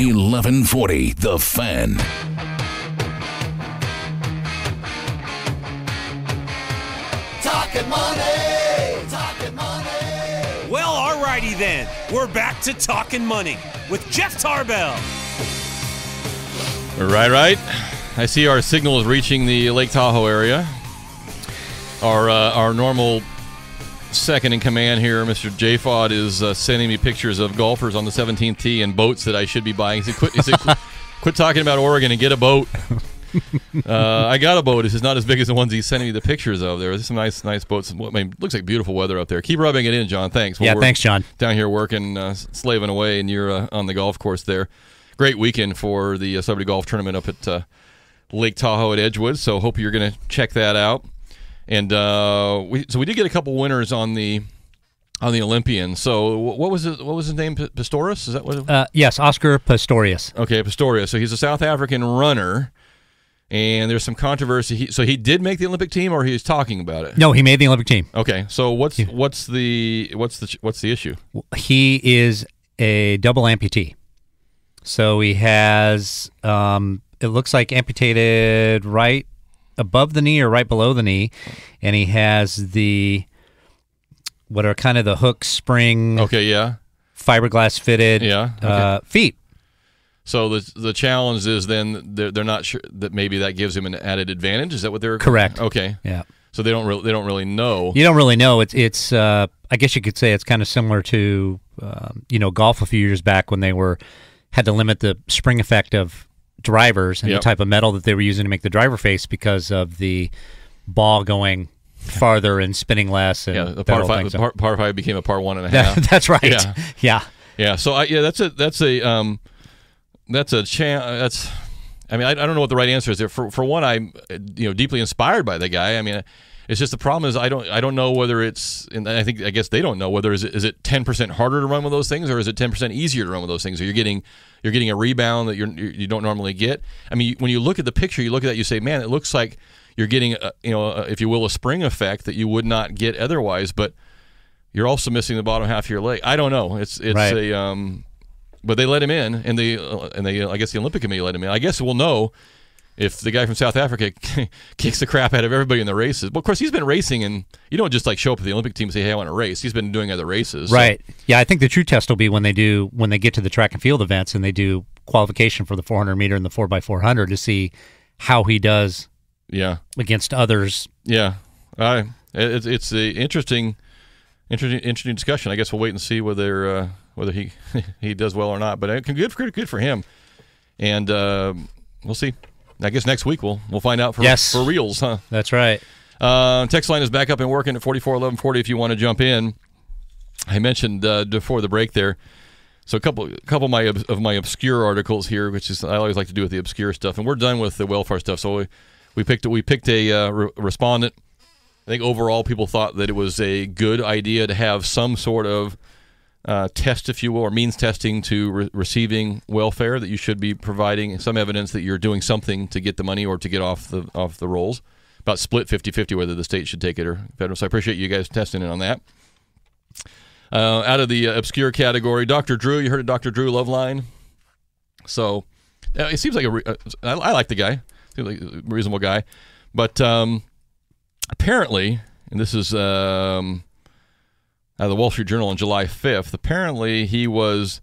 1140 The Fan. Talkin Money! Talkin Money! Well, alrighty then. We're back to Talkin Money with Jeff Tarbell. Right. I see our signal is reaching the Lake Tahoe area. Our normal second in command here, Mr. J-Fod, is sending me pictures of golfers on the 17th tee and boats that I should be buying. He said, quit talking about Oregon and get a boat. I got a boat. It's just not as big as the ones he's sending me the pictures of. There's some nice boats. Looks like beautiful weather up there. Keep rubbing it in, John. Thanks. Thanks, John. Down here working, slaving away, and you're on the golf course there. Great weekend for the Celebrity Golf Tournament up at Lake Tahoe at Edgewood, so hope you're going to check that out. And we did get a couple winners on the Olympian. So what was his name? Pistorius? Is that what? Yes, Oscar Pistorius. Okay, Pistorius. So he's a South African runner, and there's some controversy. So he did make the Olympic team, or he was talking about it? No, he made the Olympic team. Okay, so what's the issue? He is a double amputee. So he has it looks like amputated right above the knee or right below the knee, and he has what are kind of the hook spring, fiberglass fitted feet. So the challenge is then they're not sure that maybe that gives him an added advantage. Is that what they're correct? Okay, yeah. So they don't really know. You don't really know. It's I guess you could say it's kind of similar to golf a few years back when they had to limit the spring effect of drivers and the type of metal that they were using to make the driver face because of the ball going farther and spinning less. And the par five became a par 1.5. That's right. Yeah. So I mean, I don't know what the right answer is there. For one, I'm deeply inspired by the guy. I mean, it's just the problem is I don't know whether it's, and I guess they don't know whether is it 10% harder to run with those things, or is it 10% easier to run with those things? Or you're getting a rebound that you don't normally get. I mean, when you look at the picture, you look at that, you say, man, it looks like you're getting if you will, a spring effect that you would not get otherwise, but you're also missing the bottom half of your leg. I don't know. It's right. But they let him in, and I guess the Olympic Committee let him in. I guess we'll know if the guy from South Africa kicks the crap out of everybody in the races. But of course, he's been racing, and you don't just show up at the Olympic team and say, "Hey, I want to race." He's been doing other races, right? So. Yeah, I think the true test will be when they get to the track and field events and they do qualification for the 400 meter and the 4x400 to see how he does. Yeah, against others. Yeah, it's an interesting discussion. I guess we'll wait and see whether he does well or not. But good for him, and we'll see. I guess next week we'll find out for reals, huh? That's right. Text line is back up and working at 441140 if you want to jump in. I mentioned before the break there. So a couple of my obscure articles here, which is I always like to do with the obscure stuff, and we're done with the welfare stuff. So we picked a respondent. I think overall people thought that it was a good idea to have some sort of test, if you will, or means testing to receiving welfare, that you should be providing some evidence that you're doing something to get the money or to get off the rolls. About split 50-50 whether the state should take it or federal. So I appreciate you guys testing in on that. Out of the obscure category, Dr. Drew. You heard of Dr. Drew Loveline? So it seems like I like the guy. Seems like a reasonable guy. But apparently, and this is out of the Wall Street Journal on July 5th, apparently he was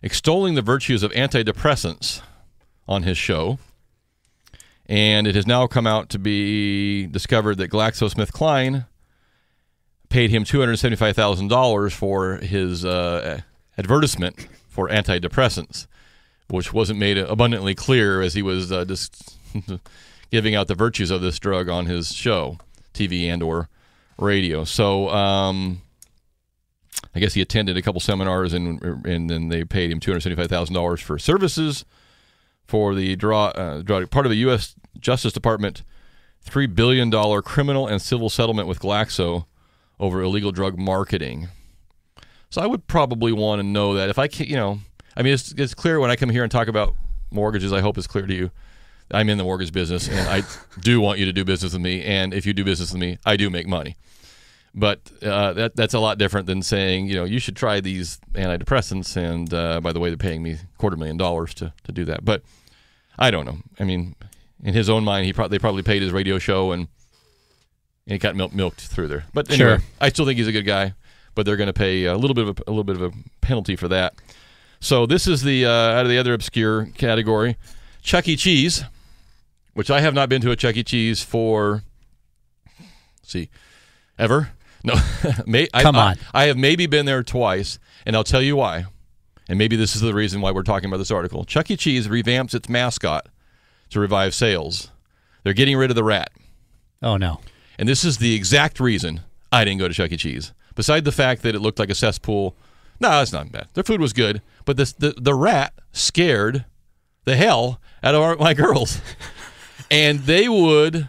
extolling the virtues of antidepressants on his show. And it has now come out to be discovered that GlaxoSmithKline paid him $275,000 for his advertisement for antidepressants, which wasn't made abundantly clear as he was just giving out the virtues of this drug on his show, TV and or radio. So I guess he attended a couple seminars, and then they paid him $275,000 for services for the part of the U.S. Justice Department $3 billion criminal and civil settlement with Glaxo over illegal drug marketing. So I would probably want to know that. If I can't, I mean, it's clear when I come here and talk about mortgages, I hope it's clear to you. I'm in the mortgage business, and I do want you to do business with me, and if you do business with me, I do make money. But that's a lot different than saying, you should try these antidepressants, and by the way, they're paying me $250,000 to do that. But I don't know. I mean, in his own mind, they probably paid his radio show, and he got milked through there. But anyway, Sure. I still think he's a good guy, but they're going to pay a little bit of a penalty for that. So this is the out of the other obscure category, Chuck E. Cheese, which I have not been to a Chuck E. Cheese for, ever. No, Come on. I have maybe been there twice, and I'll tell you why. And maybe this is the reason why we're talking about this article. Chuck E. Cheese revamps its mascot to revive sales. They're getting rid of the rat. Oh, no. And this is the exact reason I didn't go to Chuck E. Cheese. Beside the fact that it looked like a cesspool, no, it's not bad. Their food was good, but the rat scared the hell out of my girls. And they would,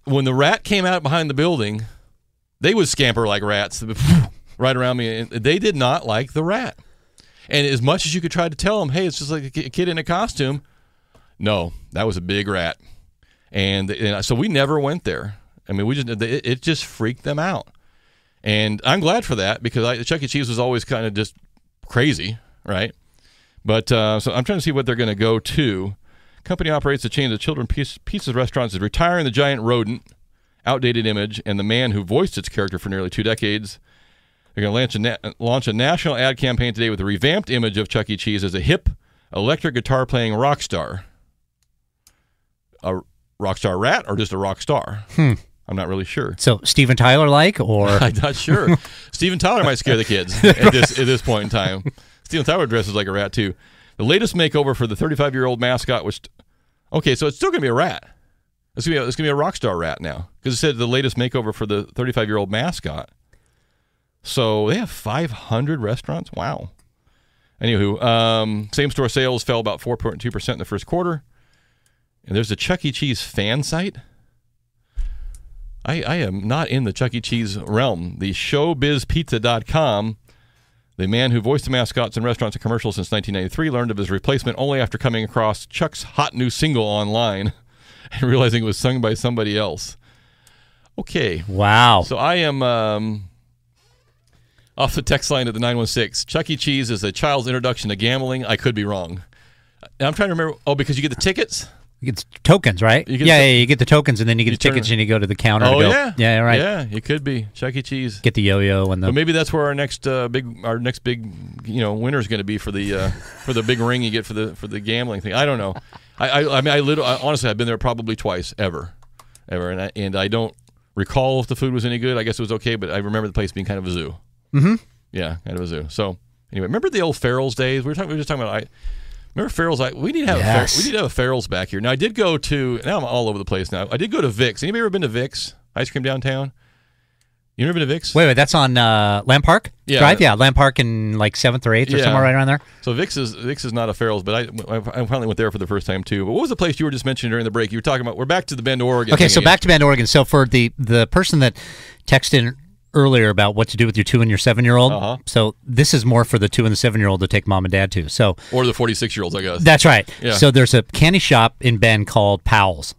when the rat came out behind the building, they would scamper like rats right around me. And they did not like the rat. And as much as you could try to tell them, hey, it's just like a kid in a costume, no, that was a big rat. And so we never went there. I mean, it just freaked them out. And I'm glad for that, because Chuck E. Cheese was always kind of just crazy, right? But so I'm trying to see what they're going to go to. Company operates a chain of children pizza restaurants, is retiring the giant rodent, outdated image, and the man who voiced its character for nearly 2 decades. They're going to launch a national ad campaign today with a revamped image of Chuck E. Cheese as a hip, electric guitar-playing rock star. A rock star rat or just a rock star? I'm not really sure. So Steven Tyler or? I'm not sure. Steven Tyler might scare the kids at this point in time. Steven Tyler dresses like a rat, too. The latest makeover for the 35-year-old mascot was... Okay, so it's still going to be a rat. It's going to be a rock star rat now, because it said the latest makeover for the 35-year-old mascot. So they have 500 restaurants? Wow. Anywho, same-store sales fell about 4.2% in the first quarter. And there's a Chuck E. Cheese fan site. I am not in the Chuck E. Cheese realm. The showbizpizza.com, the man who voiced the mascots in restaurants and commercials since 1993, learned of his replacement only after coming across Chuck's hot new single online and realizing it was sung by somebody else. Okay. Wow. So I am off the text line at the 916. Chuck E. Cheese is a child's introduction to gambling. I could be wrong. I'm trying to remember. Oh, because you get the tickets? You get tokens, right? You get the tokens, and then you get the tickets, and you go to the counter. Oh, to go. Yeah, right. Yeah, it could be Chuck E. Cheese. Get the yo-yo and the. But maybe that's where our next big winner is going to be for the big ring you get for the gambling thing. I don't know. I honestly, I've been there probably twice ever, and I don't recall if the food was any good. I guess it was okay, but I remember the place being kind of a zoo. Mm-hmm. Yeah, kind of a zoo. So anyway, remember the old Farrell's days? We were just talking about. Remember Farrell's? We need to have a Farrell's back here. Now I did go to. Now I'm all over the place. Now I did go to Vic's. Anybody ever been to Vic's ice cream downtown? You never been to Vic's? Wait, that's on Lamb Park Drive? Yeah, Lamb Park in like 7th or 8th or somewhere right around there. So Vic's is not a Farrell's, but I finally went there for the first time too. But what was the place you were just mentioning during the break? You were talking about. We're back to the Bend, Oregon. Okay, so back to Bend, Oregon. So for the person that texted earlier about what to do with your 2 and your 7-year-old. So this is more for the 2 and the 7-year-old to take mom and dad to. So or the 46-year-olds, I guess. That's right. Yeah. So there's a candy shop in Bend called Powell's.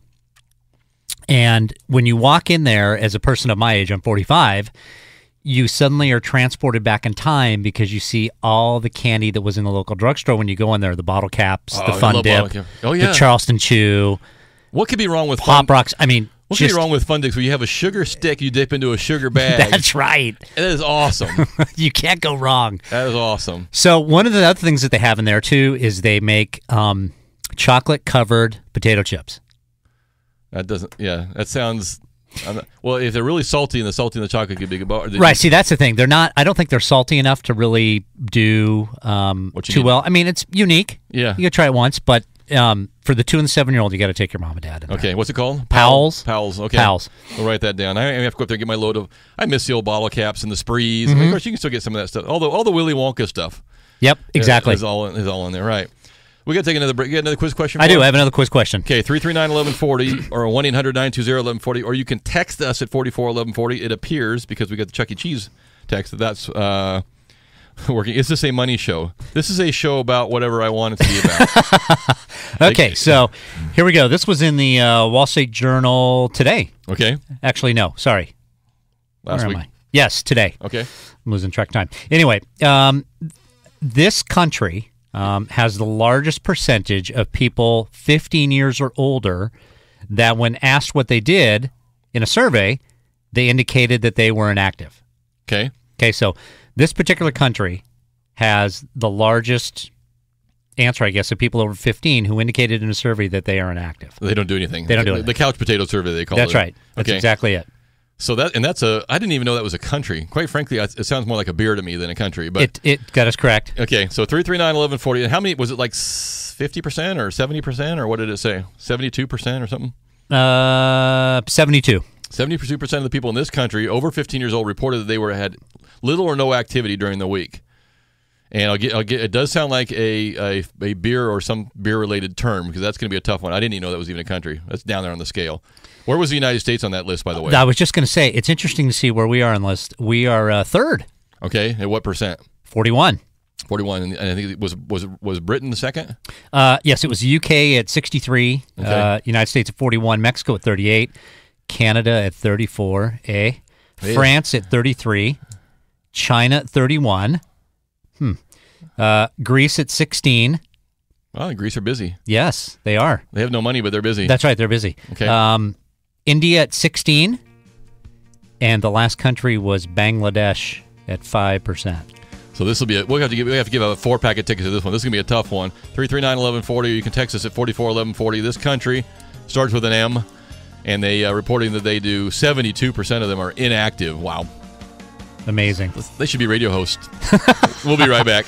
And when you walk in there as a person of my age, I'm 45, you suddenly are transported back in time because you see all the candy that was in the local drugstore when you go in there, the bottle caps, the Fun Dip, the Charleston Chew. What could be wrong with Pop Rocks? I mean, what could be wrong with Fun Dips where you have a sugar stick you dip into a sugar bag? That's right. That is awesome. You can't go wrong. That is awesome. So one of the other things that they have in there, too, is they make chocolate-covered potato chips. That sounds... well, if they're really salty and the chocolate could be good. Right, see, that's the thing. They're not... I don't think they're salty enough to really do too well. I mean, it's unique. Yeah. You got to try it once, but... for the 2 and the 7-year-old, you got to take your mom and dad. Okay, what's it called? Powell's. Powell's. Okay, Powell's. We'll write that down. I have to go up there and get my load of. I miss the old bottle caps and the sprees. Mm-hmm. Of course, you can still get some of that stuff. All the Willy Wonka stuff. Yep, exactly. Is all in there, right? We got to take another break. You got another quiz question? I have another quiz question. Okay, 339-1140 or 1-800-920-1140, or you can text us at 44-1140. It appears because we got the Chuck E. Cheese text that's working. It's just a money show. This is a show about whatever I want it to be about. Okay, so here we go. This was in the Wall Street Journal today. Okay. Actually, no. Sorry. last Where week. am I? Yes, today. Okay. I'm losing track of time. Anyway, this country has the largest percentage of people 15 years or older that when asked what they did in a survey, they indicated that they were inactive. Okay. Okay, so this particular country has the largest answer, I guess, of people over 15 who indicated in a survey that they are inactive. They don't do anything. They don't do anything. The couch potato survey, they call it. That's right. That's exactly it. So I didn't even know that was a country. Quite frankly, it sounds more like a beer to me than a country. But it got us correct. Okay, so 339-1140. And how many, was it like 50% or 70% or what did it say? 72% or something? 72. 72% of the people in this country over 15 years old reported that they had little or no activity during the week. And it does sound like a beer or some beer-related term because that's going to be a tough one. I didn't even know that was even a country. That's down there on the scale. Where was the United States on that list, by the way? I was just going to say, it's interesting to see where we are on the list. We are third. Okay, at what percent? 41. 41, and I think it was Britain the second? Yes, it was UK at 63, Okay. United States at 41, Mexico at 38, Canada at 34, France at 33, China at 31, Greece at 16. Well, Greece are busy. Yes, they are. They have no money, but they're busy. That's right, they're busy. Okay. India at 16, and the last country was Bangladesh at 5%. So this will be we have to give out a 4-pack of tickets to this one. This is gonna be a tough one. 339-1140. You can text us at 441140. This country starts with an M, and they reporting that they do 72% of them are inactive. Wow, Amazing. they should be radio hosts. We'll be right back.